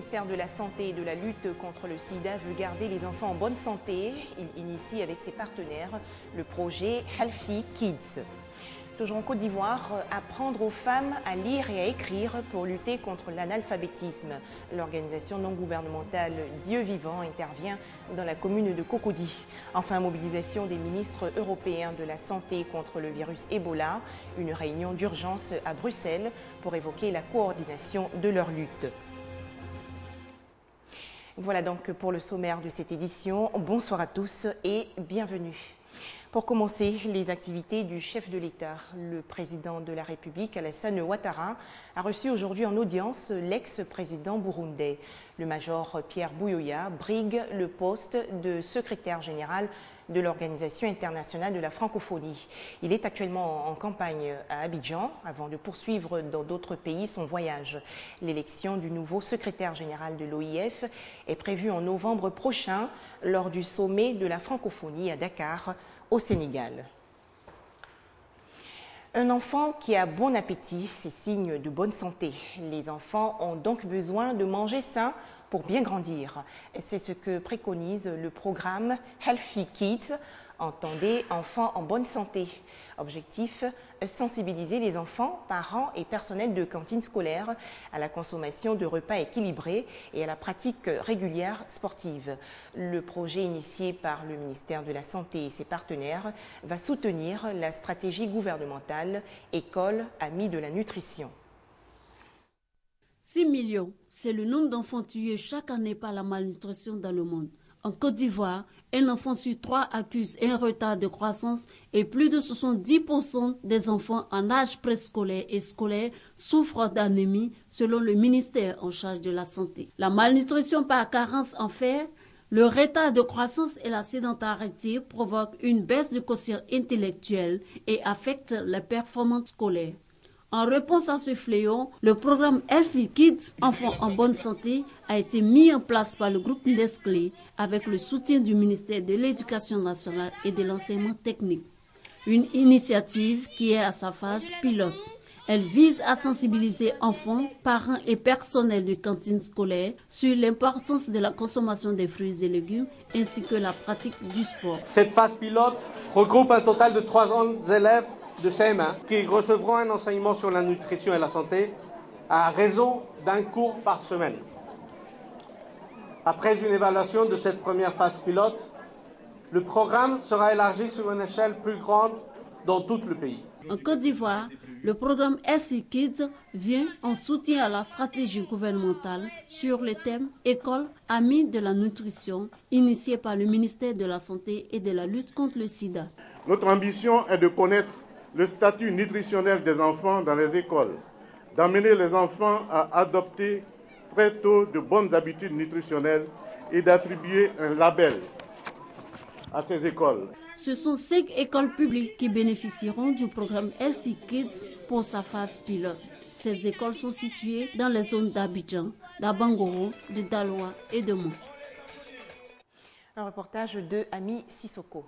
ministère de la Santé et de la lutte contre le sida veut garder les enfants en bonne santé. Il initie avec ses partenaires le projet Healthy Kids. Toujours en Côte d'Ivoire, apprendre aux femmes à lire et à écrire pour lutter contre l'analphabétisme. L'organisation non gouvernementale Dieu Vivant intervient dans la commune de Cocody. Enfin, mobilisation des ministres européens de la santé contre le virus Ebola. Une réunion d'urgence à Bruxelles pour évoquer la coordination de leur lutte. Voilà donc pour le sommaire de cette édition. Bonsoir à tous et bienvenue. Pour commencer, les activités du chef de l'État, le président de la République, Alassane Ouattara, a reçu aujourd'hui en audience l'ex-président burundais. Le major Pierre Buyoya brigue le poste de secrétaire général de l'Organisation internationale de la francophonie. Il est actuellement en campagne à Abidjan avant de poursuivre dans d'autres pays son voyage. L'élection du nouveau secrétaire général de l'OIF est prévue en novembre prochain lors du sommet de la francophonie à Dakar, au Sénégal. Un enfant qui a bon appétit, c'est signe de bonne santé. Les enfants ont donc besoin de manger sain pour bien grandir. C'est ce que préconise le programme Healthy Kids, entendez enfants en bonne santé. Objectif, sensibiliser les enfants, parents et personnels de cantines scolaires à la consommation de repas équilibrés et à la pratique régulière sportive. Le projet initié par le ministère de la Santé et ses partenaires va soutenir la stratégie gouvernementale École Amis de la Nutrition. 6 millions, c'est le nombre d'enfants tués chaque année par la malnutrition dans le monde. En Côte d'Ivoire, un enfant sur 3 accuse un retard de croissance et plus de 70% des enfants en âge préscolaire et scolaire souffrent d'anémie selon le ministère en charge de la santé. La malnutrition par carence en fer, le retard de croissance et la sédentarité provoquent une baisse du quotient intellectuel et affectent les performances scolaires. En réponse à ce fléau, le programme Healthy Kids, enfants en bonne santé, a été mis en place par le groupe Nestlé avec le soutien du ministère de l'Éducation nationale et de l'enseignement technique. Une initiative qui est à sa phase pilote. Elle vise à sensibiliser enfants, parents et personnels de cantines scolaires sur l'importance de la consommation des fruits et légumes ainsi que la pratique du sport. Cette phase pilote regroupe un total de 300 élèves de CM1 qui recevront un enseignement sur la nutrition et la santé à raison d'un cours par semaine. Après une évaluation de cette première phase pilote, le programme sera élargi sur une échelle plus grande dans tout le pays. En Côte d'Ivoire, le programme Healthy Kids vient en soutien à la stratégie gouvernementale sur le thème École Amis de la Nutrition, initiée par le ministère de la Santé et de la lutte contre le sida. Notre ambition est de connaître le statut nutritionnel des enfants dans les écoles, d'amener les enfants à adopter très tôt de bonnes habitudes nutritionnelles et d'attribuer un label à ces écoles. Ce sont 5 écoles publiques qui bénéficieront du programme Healthy Kids pour sa phase pilote. Ces écoles sont situées dans les zones d'Abidjan, d'Abangoro, de Daloa et de Mont. Un reportage de Ami Sissoko.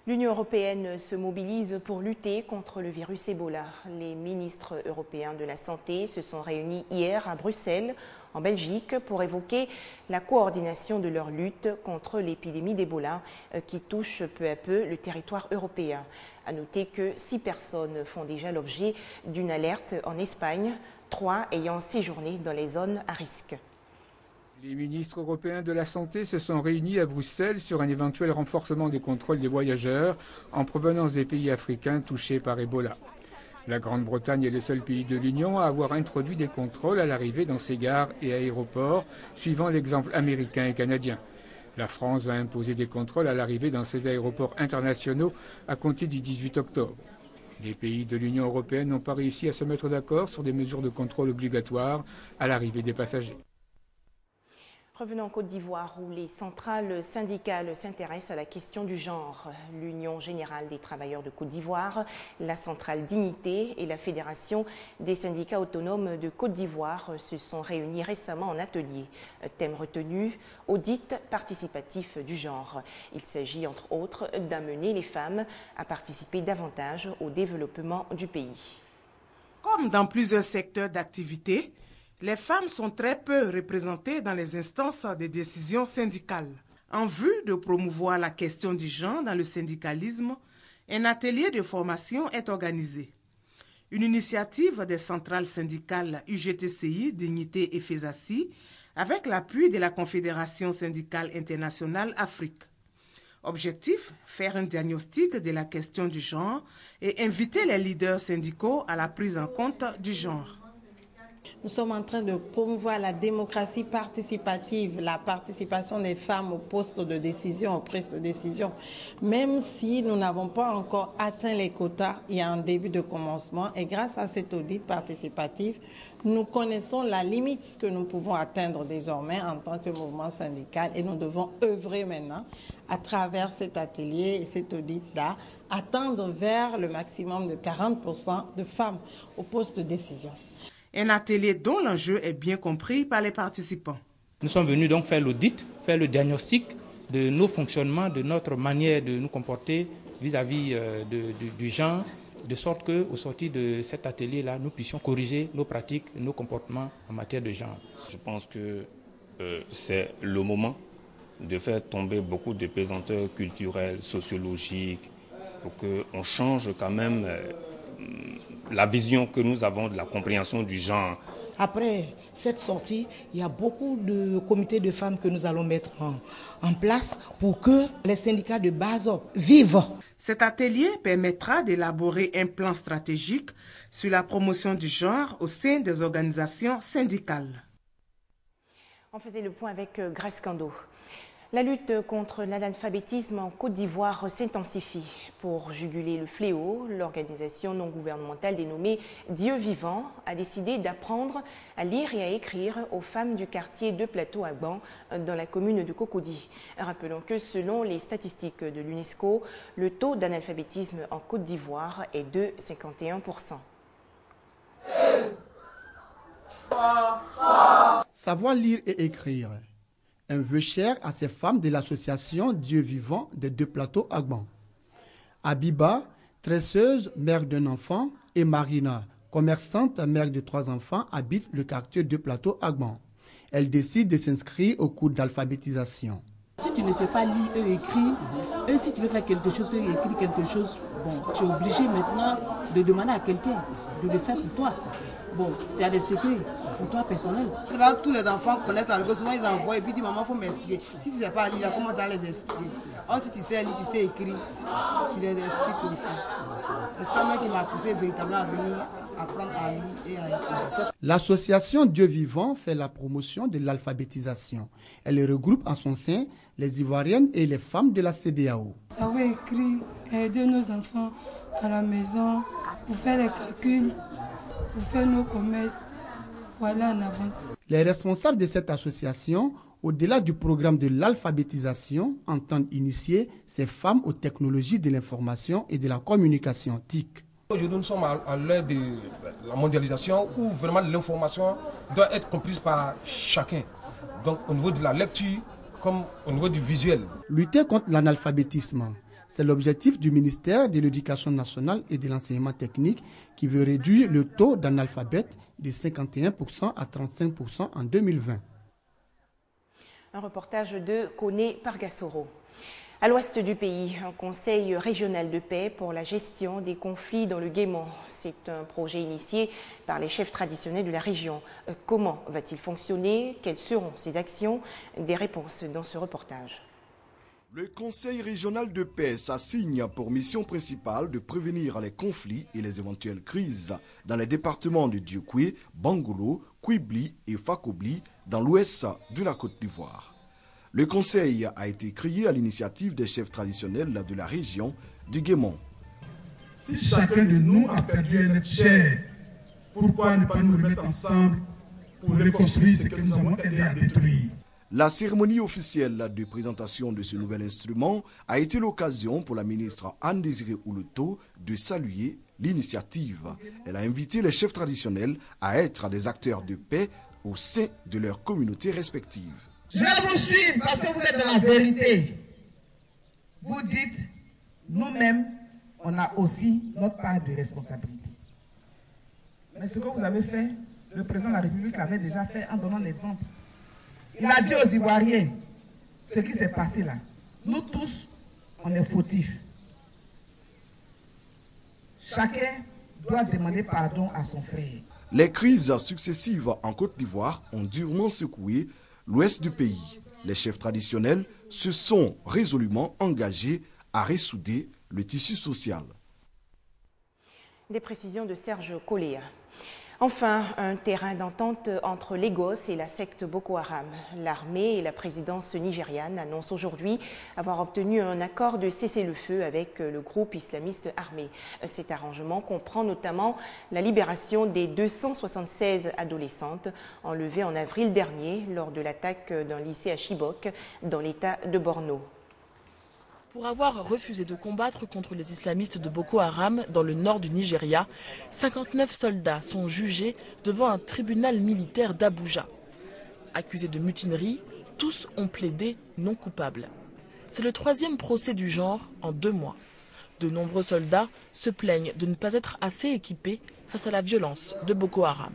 L'Union européenne se mobilise pour lutter contre le virus Ebola. Les ministres européens de la Santé se sont réunis hier à Bruxelles, en Belgique, pour évoquer la coordination de leur lutte contre l'épidémie d'Ebola qui touche peu à peu le territoire européen. À noter que 6 personnes font déjà l'objet d'une alerte en Espagne, 3 ayant séjourné dans les zones à risque. Les ministres européens de la Santé se sont réunis à Bruxelles sur un éventuel renforcement des contrôles des voyageurs en provenance des pays africains touchés par Ebola. La Grande-Bretagne est le seul pays de l'Union à avoir introduit des contrôles à l'arrivée dans ses gares et aéroports, suivant l'exemple américain et canadien. La France va imposer des contrôles à l'arrivée dans ses aéroports internationaux à compter du 18 octobre. Les pays de l'Union européenne n'ont pas réussi à se mettre d'accord sur des mesures de contrôle obligatoires à l'arrivée des passagers. Revenons en Côte d'Ivoire où les centrales syndicales s'intéressent à la question du genre. L'Union générale des travailleurs de Côte d'Ivoire, la centrale Dignité et la Fédération des syndicats autonomes de Côte d'Ivoire se sont réunis récemment en atelier. Thème retenu, audit participatif du genre. Il s'agit entre autres d'amener les femmes à participer davantage au développement du pays. Comme dans plusieurs secteurs d'activité, Les femmes sont très peu représentées dans les instances de décision syndicale. En vue de promouvoir la question du genre dans le syndicalisme, un atelier de formation est organisé. Une initiative des centrales syndicales UGTCI, Dignité et FESACI, avec l'appui de la Confédération syndicale internationale Afrique. Objectif, faire un diagnostic de la question du genre et inviter les leaders syndicaux à la prise en compte du genre. Nous sommes en train de promouvoir la démocratie participative, la participation des femmes aux postes de décision, aux prises de décision. Même si nous n'avons pas encore atteint les quotas, il y a un début de commencement. Et grâce à cet audit participatif, nous connaissons la limite que nous pouvons atteindre désormais en tant que mouvement syndical. Et nous devons œuvrer maintenant à travers cet atelier et cet audit-là, à tendre vers le maximum de 40% de femmes aux postes de décision. Un atelier dont l'enjeu est bien compris par les participants. Nous sommes venus donc faire l'audit, faire le diagnostic de nos fonctionnements, de notre manière de nous comporter vis-à-vis du genre, de sorte qu'au sortir de cet atelier-là, nous puissions corriger nos pratiques, nos comportements en matière de genre. Je pense que c'est le moment de faire tomber beaucoup de pesanteurs culturelles, sociologiques, pour qu'on change quand même la vision que nous avons de la compréhension du genre. Après cette sortie, il y a beaucoup de comités de femmes que nous allons mettre en place pour que les syndicats de base vivent. Cet atelier permettra d'élaborer un plan stratégique sur la promotion du genre au sein des organisations syndicales. On faisait le point avec Grace Kando. La lutte contre l'analphabétisme en Côte d'Ivoire s'intensifie. Pour juguler le fléau, l'organisation non gouvernementale dénommée Dieu Vivant a décidé d'apprendre à lire et à écrire aux femmes du quartier de Plateau-Agban dans la commune de Cocody. Rappelons que selon les statistiques de l'UNESCO, le taux d'analphabétisme en Côte d'Ivoire est de 51%. Savoir lire et écrire. Un vœu cher à ces femmes de l'association Dieu Vivant des deux plateaux Agban. Abiba, tresseuse, mère d'un enfant, et Marina, commerçante, mère de 3 enfants, habitent le quartier de plateau Agban. Elle décide de s'inscrire au cours d'alphabétisation. Si tu ne sais pas lire et écrire, et si tu veux faire quelque chose, écrire quelque chose, bon, tu es obligé maintenant de demander à quelqu'un de le faire pour toi. Bon, tu as des secrets pour toi personnel. C'est pas que tous les enfants connaissent l'algo, souvent ils envoient et puis ils disent maman, il faut m'expliquer. Si tu ne sais pas lire, comment tu vas les expliquer? Or, si tu sais lire, tu sais écrire, tu les expliques aussi. C'est ça même qui m'a poussé véritablement à venir apprendre à lire et à écrire. L'association Dieu Vivant fait la promotion de l'alphabétisation. Elle regroupe en son sein les Ivoiriennes et les femmes de la CEDEAO. Savoir écrire, aider nos enfants à la maison, pour faire les calculs, pour faire nos commerces, pour aller en avance. Les responsables de cette association, au-delà du programme de l'alphabétisation, entendent initier ces femmes aux technologies de l'information et de la communication TIC. Aujourd'hui, nous sommes à l'ère de la mondialisation où vraiment l'information doit être comprise par chacun. Donc au niveau de la lecture comme au niveau du visuel. Lutter contre l'analphabétisme. C'est l'objectif du ministère de l'Éducation nationale et de l'enseignement technique qui veut réduire le taux d'analphabètes de 51% à 35% en 2020. Un reportage de Koné Pargassoro. À l'ouest du pays, un conseil régional de paix pour la gestion des conflits dans le Guémant. C'est un projet initié par les chefs traditionnels de la région. Comment va-t-il fonctionner? Quelles seront ses actions? Des réponses dans ce reportage. Le Conseil régional de paix s'assigne pour mission principale de prévenir les conflits et les éventuelles crises dans les départements de Diokoué, Bangolo, Kouibli et Fakobli dans l'ouest de la Côte d'Ivoire. Le Conseil a été créé à l'initiative des chefs traditionnels de la région du Guémant. Si chacun de nous a perdu un être cher, pourquoi ne pas nous remettre ensemble pour reconstruire ce que nous avons aidé à détruire? La cérémonie officielle de présentation de ce nouvel instrument a été l'occasion pour la ministre Anne-Désirée Ouleto de saluer l'initiative. Elle a invité les chefs traditionnels à être des acteurs de paix au sein de leurs communautés respectives. Je vais vous suivre parce que vous êtes dans la vérité. Vous dites, nous-mêmes, on a aussi notre part de responsabilité. Mais ce que vous avez fait, le président de la République l'avait déjà fait en donnant l'exemple. Il a dit aux Ivoiriens, ce qui s'est passé là, nous tous, on est fautifs. Chacun doit demander pardon à son frère. Les crises successives en Côte d'Ivoire ont durement secoué l'ouest du pays. Les chefs traditionnels se sont résolument engagés à ressouder le tissu social. Des précisions de Serge Colléa. Enfin, un terrain d'entente entre Lagos et la secte Boko Haram. L'armée et la présidence nigériane annoncent aujourd'hui avoir obtenu un accord de cessez-le-feu avec le groupe islamiste armé. Cet arrangement comprend notamment la libération des 276 adolescentes enlevées en avril dernier lors de l'attaque d'un lycée à Chibok dans l'état de Borno. Pour avoir refusé de combattre contre les islamistes de Boko Haram dans le nord du Nigeria, 59 soldats sont jugés devant un tribunal militaire d'Abuja. Accusés de mutinerie, tous ont plaidé non coupables. C'est le 3e procès du genre en 2 mois. De nombreux soldats se plaignent de ne pas être assez équipés face à la violence de Boko Haram.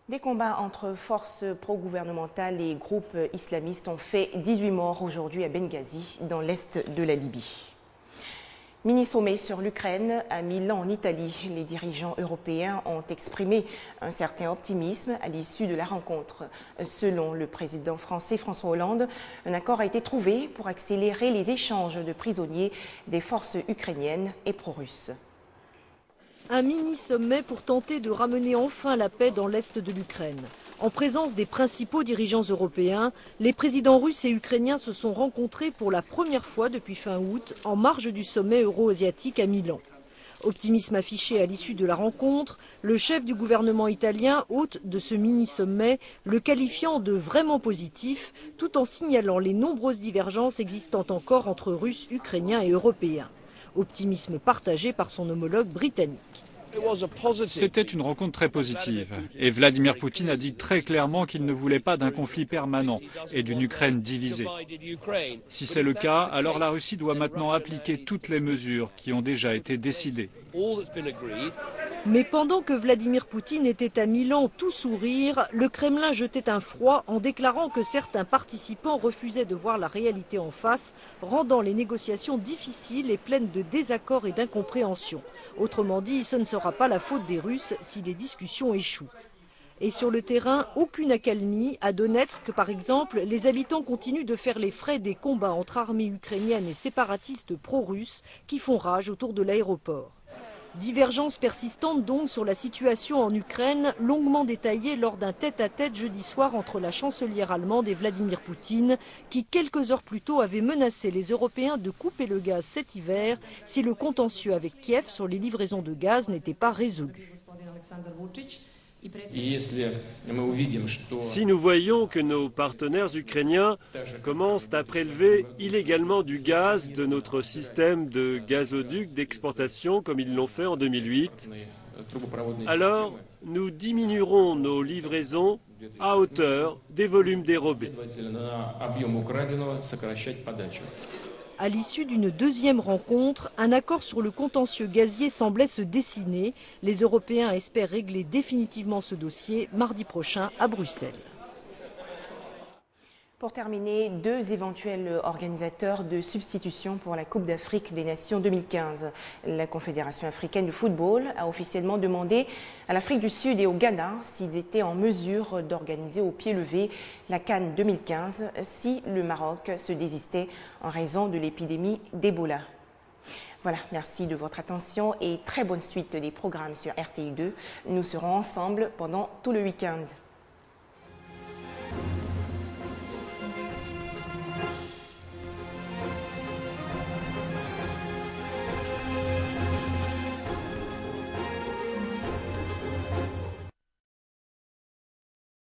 Des combats entre forces pro-gouvernementales et groupes islamistes ont fait 18 morts aujourd'hui à Benghazi, dans l'est de la Libye. Mini-sommet sur l'Ukraine à Milan en Italie. Les dirigeants européens ont exprimé un certain optimisme à l'issue de la rencontre. Selon le président français François Hollande, un accord a été trouvé pour accélérer les échanges de prisonniers des forces ukrainiennes et pro-russes. Un mini-sommet pour tenter de ramener enfin la paix dans l'est de l'Ukraine. En présence des principaux dirigeants européens, les présidents russes et ukrainiens se sont rencontrés pour la première fois depuis fin août en marge du sommet euro-asiatique à Milan. Optimisme affiché à l'issue de la rencontre, le chef du gouvernement italien, hôte de ce mini-sommet, le qualifiant de vraiment positif, tout en signalant les nombreuses divergences existant encore entre Russes, Ukrainiens et Européens. Optimisme partagé par son homologue britannique. C'était une rencontre très positive. Et Vladimir Poutine a dit très clairement qu'il ne voulait pas d'un conflit permanent et d'une Ukraine divisée. Si c'est le cas, alors la Russie doit maintenant appliquer toutes les mesures qui ont déjà été décidées. Mais pendant que Vladimir Poutine était à Milan tout sourire, le Kremlin jetait un froid en déclarant que certains participants refusaient de voir la réalité en face, rendant les négociations difficiles et pleines de désaccords et d'incompréhension. Autrement dit, ce ne sera pas la faute des Russes si les discussions échouent. Et sur le terrain, aucune accalmie. À Donetsk, par exemple, les habitants continuent de faire les frais des combats entre armées ukrainiennes et séparatistes pro-russes qui font rage autour de l'aéroport. Divergences persistantes donc sur la situation en Ukraine, longuement détaillée lors d'un tête-à-tête jeudi soir entre la chancelière allemande et Vladimir Poutine, qui quelques heures plus tôt avait menacé les Européens de couper le gaz cet hiver si le contentieux avec Kiev sur les livraisons de gaz n'était pas résolu. Si nous voyons que nos partenaires ukrainiens commencent à prélever illégalement du gaz de notre système de gazoducs d'exportation comme ils l'ont fait en 2008, alors nous diminuerons nos livraisons à hauteur des volumes dérobés. À l'issue d'une deuxième rencontre, un accord sur le contentieux gazier semblait se dessiner. Les Européens espèrent régler définitivement ce dossier mardi prochain à Bruxelles. Pour terminer, 2 éventuels organisateurs de substitution pour la Coupe d'Afrique des Nations 2015. La Confédération africaine de football a officiellement demandé à l'Afrique du Sud et au Ghana s'ils étaient en mesure d'organiser au pied levé la CAN 2015 si le Maroc se désistait en raison de l'épidémie d'Ebola. Voilà, merci de votre attention et très bonne suite des programmes sur RTI2. Nous serons ensemble pendant tout le week-end.